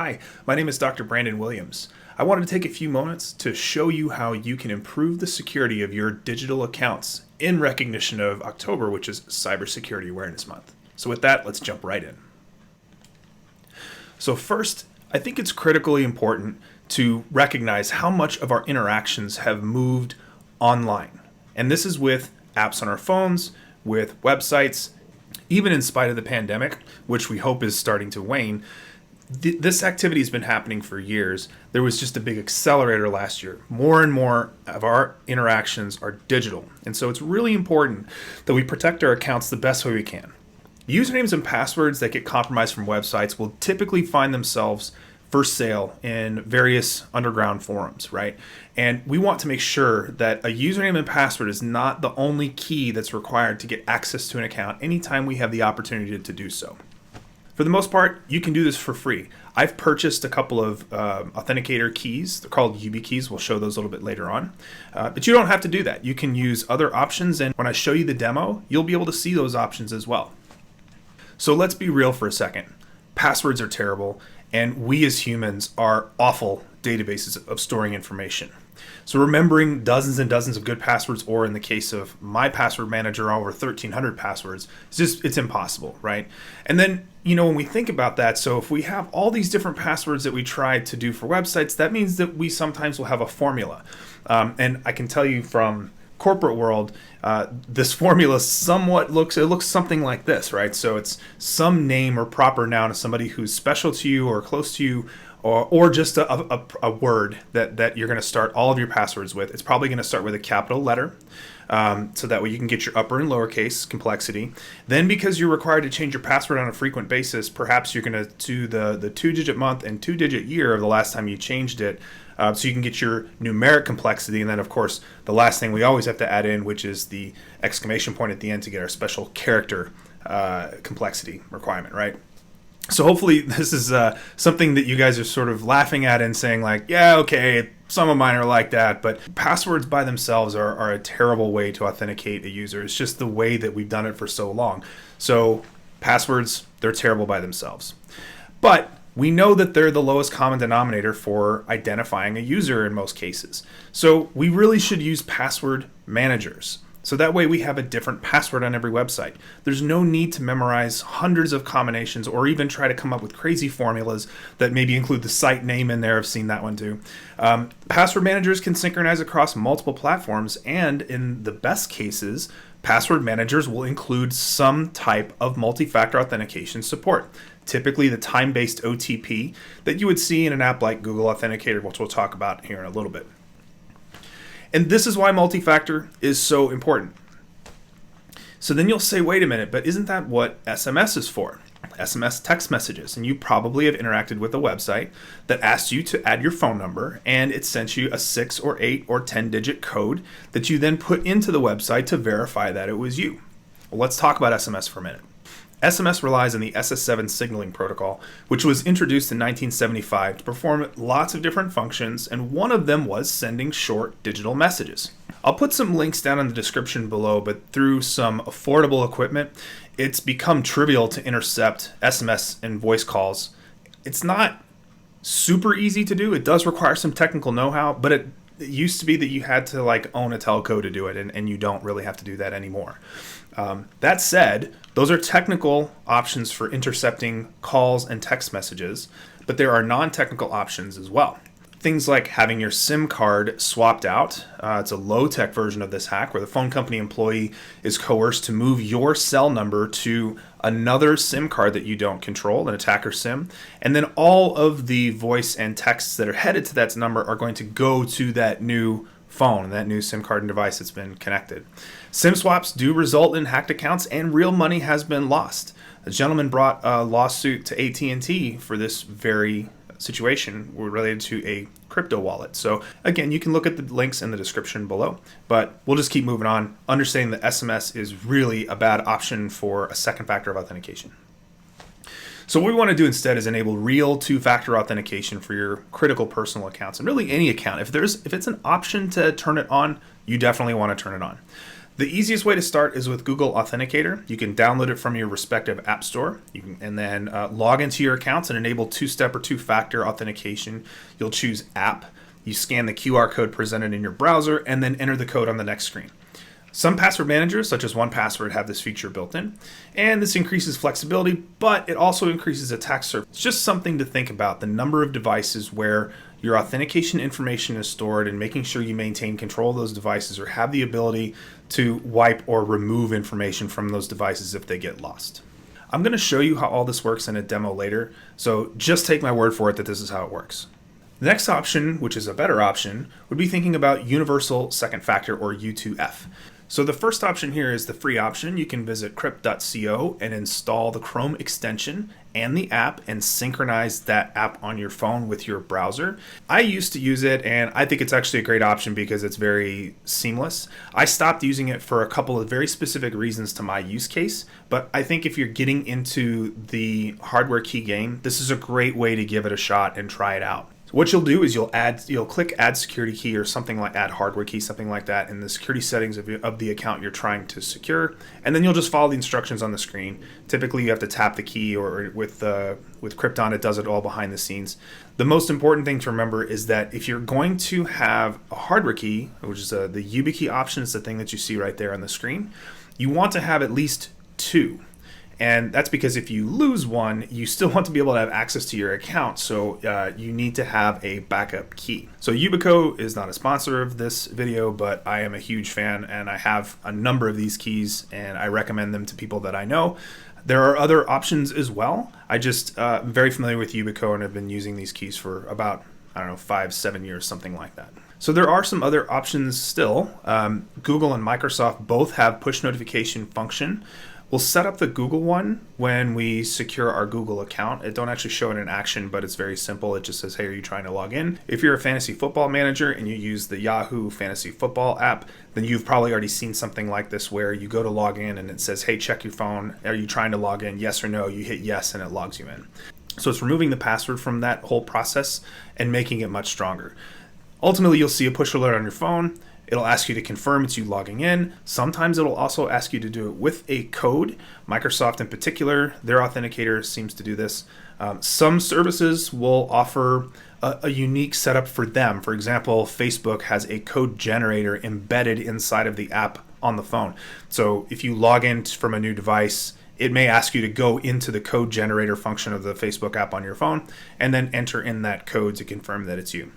Hi, my name is Dr. Branden Williams. I wanted to take a few moments to show you how you can improve the security of your digital accounts in recognition of October, which is Cybersecurity Awareness Month. So with that, let's jump right in. So first, I think it's critically important to recognize how much of our interactions have moved online. And this is with apps on our phones, with websites, even in spite of the pandemic, which we hope is starting to wane. This activity has been happening for years. There was just a big accelerator last year. More and more of our interactions are digital. And so it's really important that we protect our accounts the best way we can. Usernames and passwords that get compromised from websites will typically find themselves for sale in various underground forums, right? And we want to make sure that a username and password is not the only key that's required to get access to an account anytime we have the opportunity to do so. For the most part, you can do this for free. I've purchased a couple of authenticator keys. They're called YubiKeys. We'll show those a little bit later on. But you don't have to do that. You can use other options, and when I show you the demo, you'll be able to see those options as well. So let's be real for a second. Passwords are terrible, and we as humans are awful databases of storing information. So remembering dozens and dozens of good passwords, or in the case of my password manager, over 1,300 passwords, it's impossible, right? And then, when we think about that, so if we have all these different passwords that we try to do for websites, that means that we sometimes will have a formula. And I can tell you from corporate world, this formula somewhat looks something like this, right? So it's some name or proper noun of somebody who's special to you or close to you, or just a word that you're going to start all of your passwords with. It's probably going to start with a capital letter, so that way you can get your upper and lowercase complexity. Then, because you're required to change your password on a frequent basis, perhaps you're going to do the 2-digit month and 2-digit year of the last time you changed it, so you can get your numeric complexity. And then, of course, the last thing we always have to add in, which is the exclamation point at the end to get our special character complexity requirement, right? So hopefully this is something that you guys are sort of laughing at and saying like, yeah, okay, some of mine are like that, but passwords by themselves are a terrible way to authenticate a user. It's just the way that we've done it for so long. So passwords, they're terrible by themselves. But we know that they're the lowest common denominator for identifying a user in most cases. So we really should use password managers. So that way we have a different password on every website. There's no need to memorize hundreds of combinations or even try to come up with crazy formulas that maybe include the site name in there. I've seen that one too. Password managers can synchronize across multiple platforms, and in the best cases, password managers will include some type of multi-factor authentication support. Typically the time-based OTP that you would see in an app like Google Authenticator, which we'll talk about here in a little bit. And this is why multi-factor is so important. So then you'll say, wait a minute, but isn't that what SMS is for? SMS text messages. And you probably have interacted with a website that asked you to add your phone number, and it sent you a 6 or 8 or 10-digit code that you then put into the website to verify that it was you. Well, let's talk about SMS for a minute. SMS relies on the SS7 signaling protocol, which was introduced in 1975 to perform lots of different functions, and one of them was sending short digital messages. I'll put some links down in the description below, but through some affordable equipment, it's become trivial to intercept SMS and voice calls. It's not super easy to do. It does require some technical know-how, but it used to be that you had to own a telco to do it, and you don't really have to do that anymore. That said, those are technical options for intercepting calls and text messages, but there are non-technical options as well. Things like having your SIM card swapped out. It's a low-tech version of this hack where the phone company employee is coerced to move your cell number to another SIM card that you don't control, an attacker SIM, and then all of the voice and texts that are headed to that number are going to go to that new phone, that new SIM card and device that's been connected. SIM swaps do result in hacked accounts, and real money has been lost. A gentleman brought a lawsuit to AT&T for this very situation related to a crypto wallet. So again, you can look at the links in the description below, but we'll just keep moving on, understanding that SMS is really a bad option for a second factor of authentication. So what we want to do instead is enable real two-factor authentication for your critical personal accounts, and really any account. If it's an option to turn it on, you definitely want to turn it on. The easiest way to start is with Google Authenticator. You can download it from your respective app store. And then log into your accounts and enable two-step or two-factor authentication. You'll choose app. You scan the QR code presented in your browser and then enter the code on the next screen. Some password managers, such as 1Password, have this feature built in, and this increases flexibility, but it also increases attack surface. It's just something to think about, the number of devices where your authentication information is stored, and making sure you maintain control of those devices or have the ability to wipe or remove information from those devices if they get lost. I'm going to show you how all this works in a demo later, so just take my word for it that this is how it works. The next option, which is a better option, would be thinking about Universal Second Factor, or U2F. So the first option here is the free option. You can visit crypt.co and install the Chrome extension and the app and synchronize that app on your phone with your browser. I used to use it, and I think it's actually a great option because it's very seamless. I stopped using it for a couple of very specific reasons to my use case, but I think if you're getting into the hardware key game, this is a great way to give it a shot and try it out. So what you'll do is you'll click add security key or something like add hardware key, something like that, in the security settings of the account you're trying to secure, and then you'll just follow the instructions on the screen. Typically you have to tap the key, or with Krypton it does it all behind the scenes. The most important thing to remember is that if you're going to have a hardware key, which is the YubiKey option, is the thing that you see right there on the screen, you want to have at least two. And that's because if you lose one, you still want to be able to have access to your account, so you need to have a backup key. So Yubico is not a sponsor of this video, but I am a huge fan, and I have a number of these keys, and I recommend them to people that I know. There are other options as well. I just am very familiar with Yubico and have been using these keys for about, 5-7 years, something like that. So there are some other options still. Google and Microsoft both have push notification function. We'll set up the Google one when we secure our Google account. It don't actually show it in action, but it's very simple. It just says, hey, are you trying to log in? If you're a fantasy football manager and you use the Yahoo Fantasy Football app, then you've probably already seen something like this where you go to log in and it says, hey, check your phone. Are you trying to log in? Yes or no? You hit yes and it logs you in. So it's removing the password from that whole process and making it much stronger. Ultimately, you'll see a push alert on your phone. It'll ask you to confirm it's you logging in. Sometimes it'll also ask you to do it with a code. Microsoft in particular, their authenticator seems to do this. Some services will offer a unique setup for them. For example, Facebook has a code generator embedded inside of the app on the phone. So if you log in from a new device, it may ask you to go into the code generator function of the Facebook app on your phone and then enter in that code to confirm that it's you.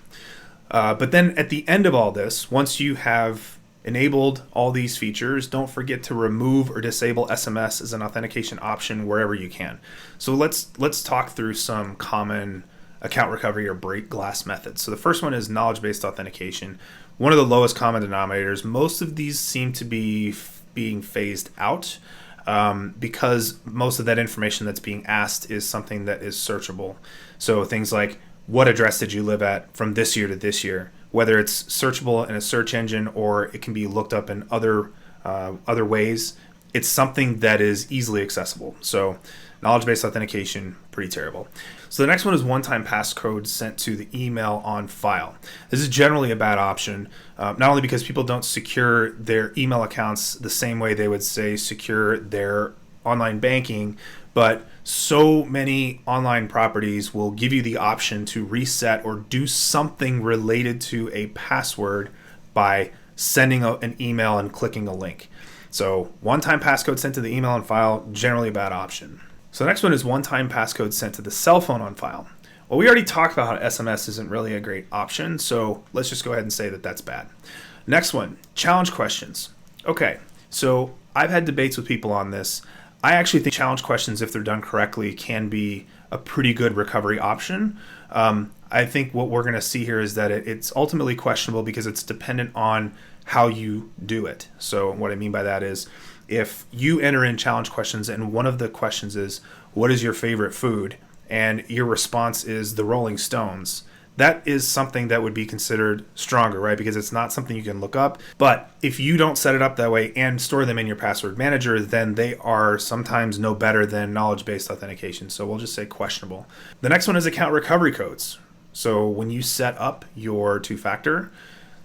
But then at the end of all this, once you have enabled all these features, don't forget to remove or disable SMS as an authentication option wherever you can. So let's talk through some common account recovery or break glass methods. So the first one is knowledge-based authentication. One of the lowest common denominators. Most of these seem to be being phased out because most of that information that's being asked is something that is searchable. So things like, what address did you live at from this year to this year? Whether it's searchable in a search engine or it can be looked up in other ways, it's something that is easily accessible. So knowledge-based authentication, pretty terrible. So the next one is one-time passcode sent to the email on file. This is generally a bad option, not only because people don't secure their email accounts the same way they would say secure their online banking, but so many online properties will give you the option to reset or do something related to a password by sending an email and clicking a link. So one-time passcode sent to the email on file, generally a bad option. So the next one is one-time passcode sent to the cell phone on file. Well, we already talked about how SMS isn't really a great option, so let's just go ahead and say that that's bad. Next one, challenge questions. Okay, so I've had debates with people on this. I actually think challenge questions, if they're done correctly, can be a pretty good recovery option. I think what we're going to see here is that it's ultimately questionable because it's dependent on how you do it. So what I mean by that is if you enter in challenge questions and one of the questions is, what is your favorite food? And your response is the Rolling Stones. That is something that would be considered stronger, right? Because it's not something you can look up. But if you don't set it up that way and store them in your password manager, then they are sometimes no better than knowledge-based authentication. So we'll just say questionable. The next one is account recovery codes. So when you set up your two-factor,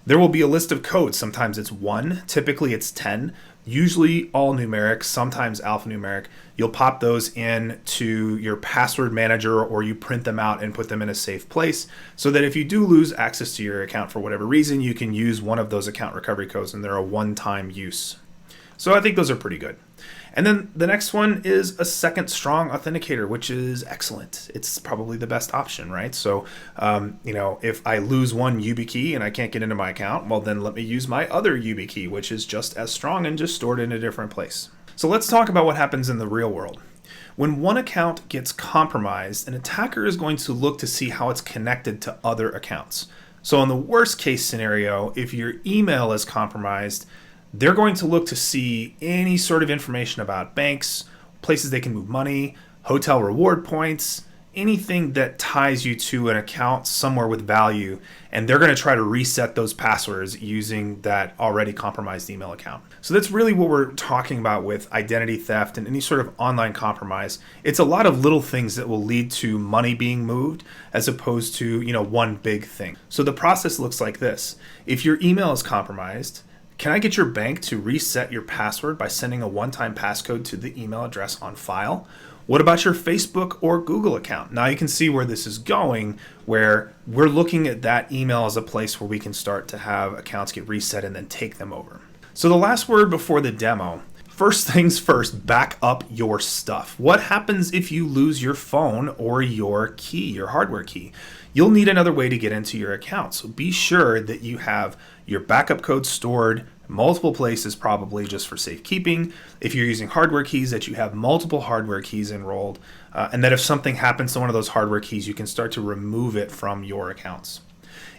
There will be a list of codes. Sometimes it's 1, typically it's 10, usually all numeric, sometimes alphanumeric. You'll pop those in to your password manager, or you print them out and put them in a safe place so that if you do lose access to your account for whatever reason, you can use one of those account recovery codes and they're a one-time use. So I think those are pretty good. And then the next one is a second strong authenticator, which is excellent. It's probably the best option, right? So, if I lose one YubiKey and I can't get into my account, well, then let me use my other YubiKey, which is just as strong and just stored in a different place. So let's talk about what happens in the real world. When one account gets compromised, an attacker is going to look to see how it's connected to other accounts. So in the worst case scenario, if your email is compromised, they're going to look to see any sort of information about banks, places they can move money, hotel reward points, anything that ties you to an account somewhere with value, and they're going to try to reset those passwords using that already compromised email account. So that's really what we're talking about with identity theft and any sort of online compromise. It's a lot of little things that will lead to money being moved as opposed to, one big thing. So the process looks like this. If your email is compromised, can I get your bank to reset your password by sending a one-time passcode to the email address on file? What about your Facebook or Google account? Now you can see where this is going, where we're looking at that email as a place where we can start to have accounts get reset and then take them over. So the last word before the demo, first things first, back up your stuff. What happens if you lose your phone or your key, your hardware key? You'll need another way to get into your account. So be sure that you have your backup code stored multiple places, probably just for safekeeping. If you're using hardware keys, that you have multiple hardware keys enrolled, and that if something happens to one of those hardware keys, you can start to remove it from your accounts.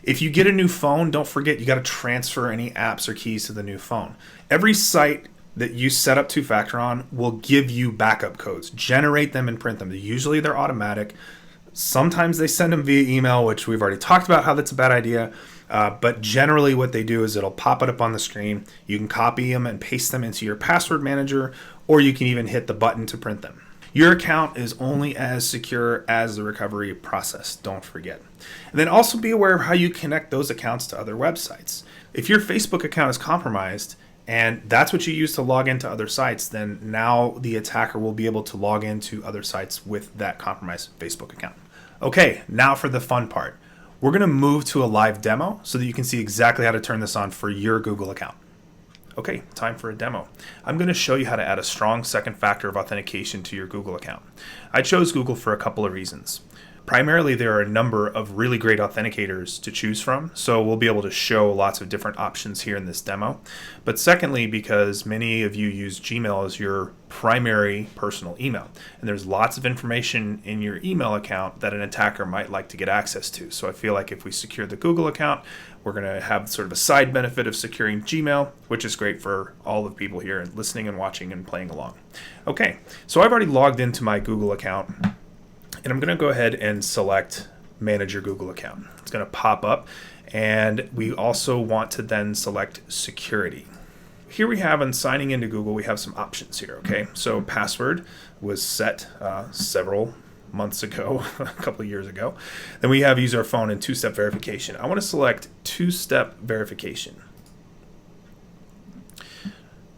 If you get a new phone, don't forget you got to transfer any apps or keys to the new phone. Every site that you set up two-factor on will give you backup codes. Generate them and print them. Usually they're automatic. Sometimes they send them via email, which we've already talked about how that's a bad idea. But generally what they do is it'll pop it up on the screen. You can copy them and paste them into your password manager, or you can even hit the button to print them. Your account is only as secure as the recovery process, don't forget. And then also be aware of how you connect those accounts to other websites. If your Facebook account is compromised, and that's what you use to log into other sites, then now the attacker will be able to log into other sites with that compromised Facebook account. Okay, now for the fun part. We're going to move to a live demo so that you can see exactly how to turn this on for your Google account. Okay, time for a demo. I'm going to show you how to add a strong second factor of authentication to your Google account. I chose Google for a couple of reasons. Primarily, there are a number of really great authenticators to choose from, so we'll be able to show lots of different options here in this demo. But secondly, because many of you use Gmail as your primary personal email, and there's lots of information in your email account that an attacker might like to get access to. So I feel like if we secure the Google account, we're going to have sort of a side benefit of securing Gmail, which is great for all of the people here listening and watching and playing along. Okay, so I've already logged into my Google account. And I'm going to go ahead and select Manage Your Google Account. It's going to pop up, and we also want to then select Security. Here we have, on signing into Google, we have some options here, okay? So password was set several months ago, a couple of years ago. Then we have use our phone and two-step verification. I want to select two-step verification.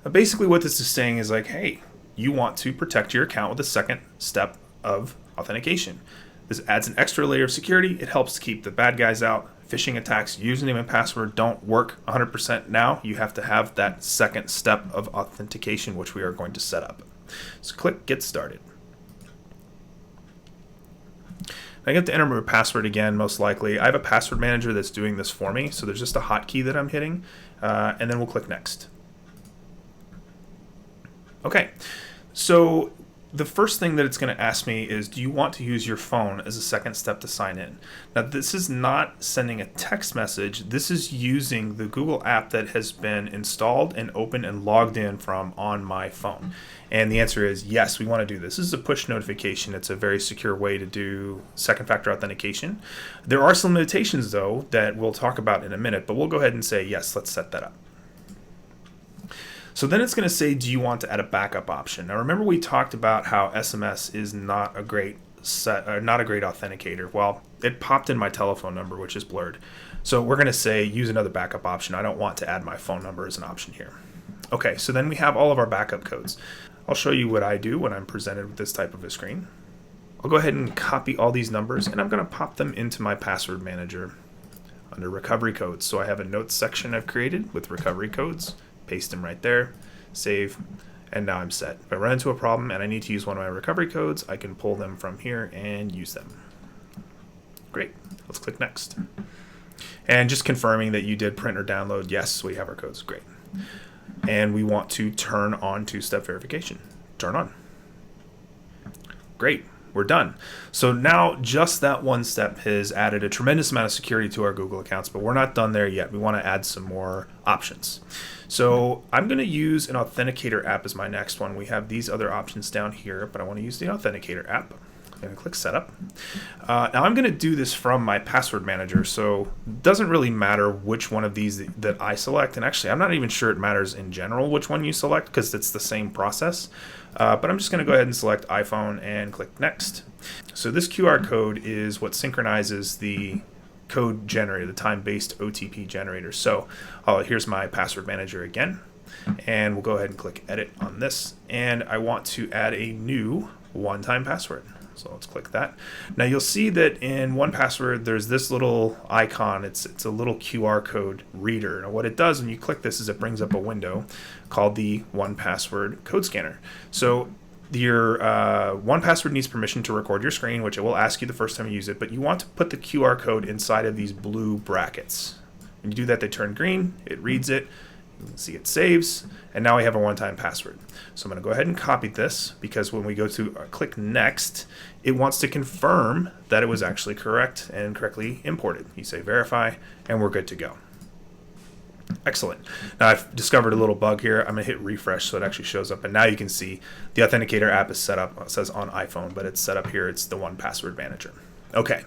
Now, basically what this is saying is like, hey, you want to protect your account with a second step of authentication. This adds an extra layer of security. It helps keep the bad guys out. Phishing attacks, username and password don't work 100% now. You have to have that second step of authentication, which we are going to set up. So click Get Started. I get to enter my password again, most likely. I have a password manager that's doing this for me, so there's just a hotkey that I'm hitting, and then we'll click Next. Okay, so the first thing that it's going to ask me is, do you want to use your phone as a second step to sign in? Now, this is not sending a text message. This is using the Google app that has been installed and opened and logged in from on my phone. And the answer is yes, we want to do this. This is a push notification. It's a very secure way to do second factor authentication. There are some limitations, though, that we'll talk about in a minute, but we'll go ahead and say yes, let's set that up. So then it's going to say, do you want to add a backup option? Now remember we talked about how SMS is not a great authenticator. Well, it popped in my telephone number, which is blurred. So we're going to say use another backup option. I don't want to add my phone number as an option here. Okay, so then we have all of our backup codes. I'll show you what I do when I'm presented with this type of a screen. I'll go ahead and copy all these numbers, and I'm going to pop them into my password manager under recovery codes. So I have a notes section I've created with recovery codes. Paste them right there, save, and now I'm set. If I run into a problem and I need to use one of my recovery codes, I can pull them from here and use them. Great, let's click next. And just confirming that you did print or download, yes, we have our codes, great. And we want to turn on two-step verification. Turn on. Great. We're done. So now just that one step has added a tremendous amount of security to our Google accounts, but we're not done there yet. We want to add some more options. So I'm going to use an Authenticator app as my next one. We have these other options down here, but I want to use the Authenticator app. I'm going to click Setup. Now I'm going to do this from my password manager, so it doesn't really matter which one of these that I select. And actually, I'm not even sure it matters in general which one you select because it's the same process. But I'm just going to go ahead and select iPhone and click Next. So this QR code is what synchronizes the code generator, the time-based OTP generator. So here's my password manager again. And we'll go ahead and click Edit on this. And I want to add a new one-time password. So let's click that. Now you'll see that in 1Password, there's this little icon. It's a little QR code reader. Now what it does when you click this is it brings up a window called the 1Password code scanner. So your 1Password needs permission to record your screen, which it will ask you the first time you use it, but you want to put the QR code inside of these blue brackets. When you do that, they turn green, it reads it, you can see it saves, and now we have a one-time password. So I'm going to go ahead and copy this because when we go to click Next, it wants to confirm that it was actually correct and correctly imported. You say verify, and we're good to go. Excellent. Now I've discovered a little bug here. I'm going to hit refresh so it actually shows up, and now you can see the Authenticator app is set up. It says on iPhone, but it's set up here. It's the 1Password manager. Okay.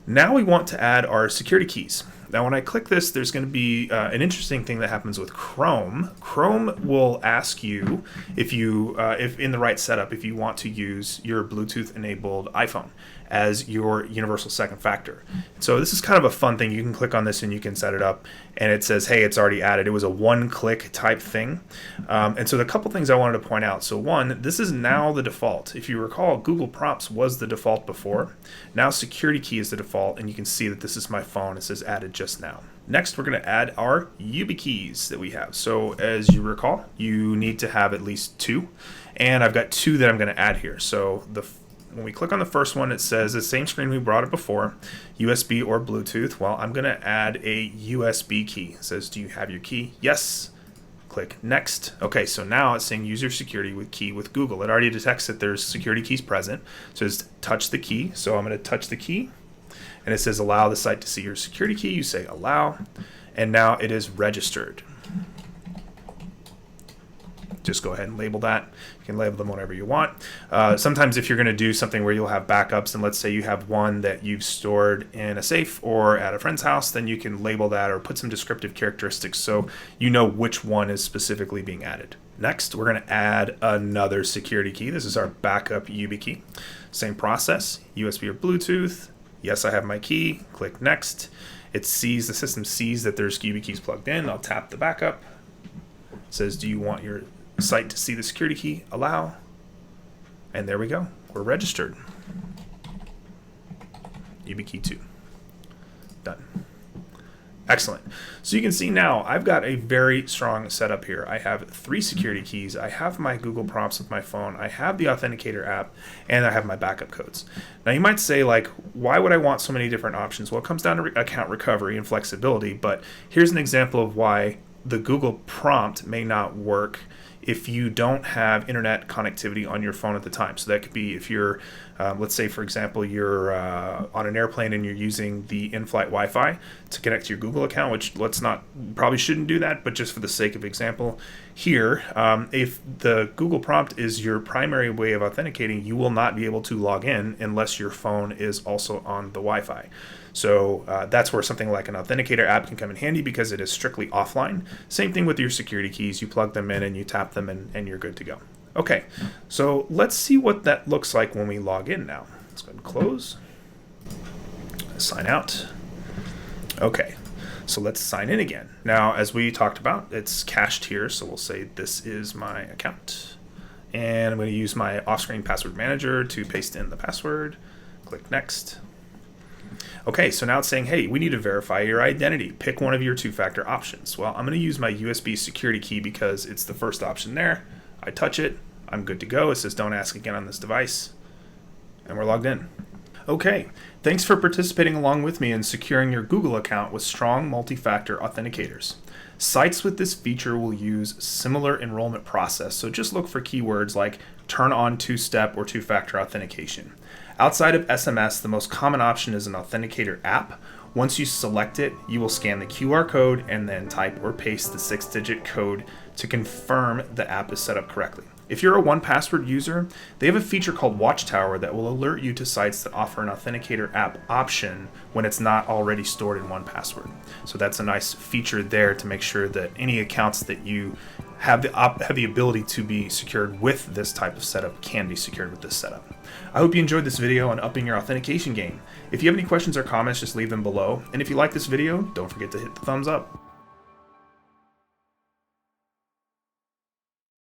Now we want to add our security keys. Now when I click this, there's going to be an interesting thing that happens with Chrome. Chrome will ask you if in the right setup, if you want to use your Bluetooth enabled iPhone as your universal second factor. So this is kind of a fun thing. You can click on this and you can set it up and it says, hey, it's already added. It was a one-click type thing. And so the couple things I wanted to point out. So one, this is now the default. If you recall, Google Prompts was the default before. Now security key is the default, and you can see that this is my phone. It says added just now. Next, we're going to add our YubiKeys that we have. So as you recall, you need to have at least two, and I've got two that I'm going to add here. So when we click on the first one, it says the same screen we brought it before, USB or Bluetooth. Well, I'm going to add a USB key. It says, do you have your key? Yes. Click Next. Okay, so now it's saying use your security key with Google. It already detects that there's security keys present. So it's touch the key. So I'm going to touch the key. And it says allow the site to see your security key. You say allow. And now it is registered. Just go ahead and label that. You can label them whatever you want. Sometimes if you're going to do something where you'll have backups, and let's say you have one that you've stored in a safe or at a friend's house, then you can label that or put some descriptive characteristics so you know which one is specifically being added. Next, we're going to add another security key. This is our backup YubiKey. Same process, USB or Bluetooth. Yes, I have my key. Click Next. The system sees that there's YubiKeys plugged in. I'll tap the backup. It says, do you want your site to see the security key? Allow. And there we go. We're registered. YubiKey 2. Done. Excellent. So you can see now I've got a very strong setup here. I have 3 security keys. I have my Google Prompts with my phone. I have the Authenticator app, and I have my backup codes. Now you might say, like, why would I want so many different options? Well, it comes down to account recovery and flexibility, but here's an example of why the Google Prompt may not work if you don't have internet connectivity on your phone at the time. So that could be if you're, let's say for example, you're on an airplane and you're using the in-flight Wi-Fi to connect to your Google account, which probably shouldn't do that, but just for the sake of example here, if the Google Prompt is your primary way of authenticating, you will not be able to log in unless your phone is also on the Wi-Fi. So that's where something like an Authenticator app can come in handy because it is strictly offline. Same thing with your security keys. You plug them in and you tap them and you're good to go. Okay, so let's see what that looks like when we log in now. Let's go ahead and close. sign out. Okay, so let's sign in again. Now, as we talked about, it's cached here, so we'll say this is my account. And I'm going to use my off-screen password manager to paste in the password. Click next. Okay, so now it's saying, hey, we need to verify your identity. Pick one of your two-factor options. Well, I'm going to use my USB security key because it's the first option there. I touch it. I'm good to go. It says don't ask again on this device. And we're logged in. Okay, thanks for participating along with me in securing your Google account with strong multi-factor authenticators. Sites with this feature will use similar enrollment process, so just look for keywords like turn on two-step or two-factor authentication. Outside of SMS, the most common option is an authenticator app. Once you select it, you will scan the QR code and then type or paste the 6-digit code to confirm the app is set up correctly. If you're a 1Password user, they have a feature called Watchtower that will alert you to sites that offer an authenticator app option when it's not already stored in 1Password. So that's a nice feature there to make sure that any accounts that you have the ability to be secured with this type of setup can be secured with this setup. I hope you enjoyed this video on upping your authentication game. If you have any questions or comments, just leave them below. And if you like this video, don't forget to hit the thumbs up.